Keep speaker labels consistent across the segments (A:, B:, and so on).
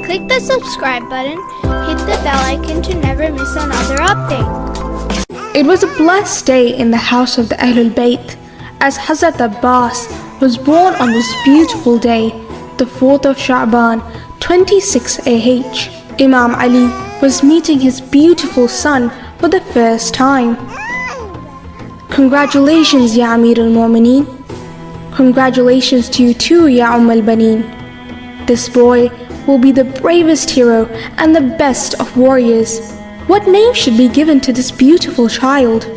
A: Click the subscribe button, hit the bell icon to never miss another update.
B: It was a blessed day in the house of the Ahlulbayt, as Hazrat Abbas was born on this beautiful day, the 4th of Sha'ban, 26 AH. Imam Ali was meeting his beautiful son for the first time. Congratulations, Ya Amir al-Mu'mineen. Congratulations to you too, Ya al-Baneen. This boy will be the bravest hero and the best of warriors. What name should be given to this beautiful child?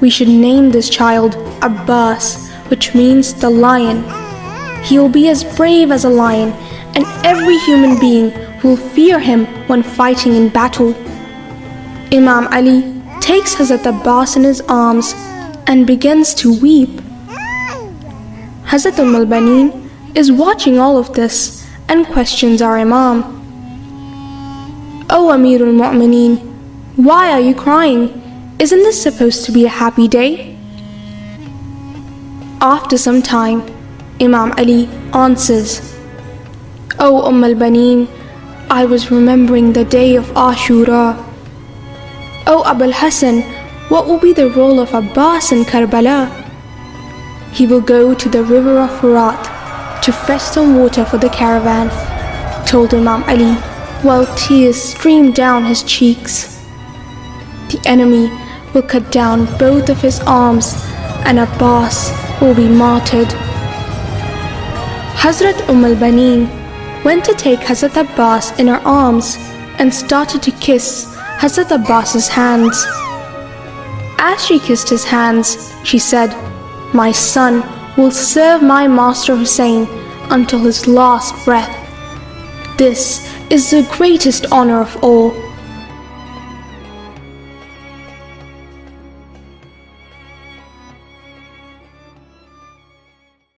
B: We should name this child Abbas, which means the lion. He will be as brave as a lion, and every human being will fear him when fighting in battle. Imam Ali takes Hazrat Abbas in his arms and begins to weep. Hazrat al-Baneen is watching all of this and questions our Imam. "Oh Amir al-Mu'mineen, why are you crying? Isn't this supposed to be a happy day?" After some time, Imam Ali answers, "Oh al-Baneen, I was remembering the day of Ashura. Oh Abul Hassan, what will be the role of Abbas in Karbala?" "He will go to the river of Furat to fetch some water for the caravan," told Imam Ali, while tears streamed down his cheeks. "The enemy will cut down both of his arms and Abbas will be martyred." Hazrat al-Baneen went to take Hazrat Abbas in her arms and started to kiss Hazrat Abbas's hands. As she kissed his hands, she said, "My son will serve my master Hussain until his last breath. This is the greatest honor of all.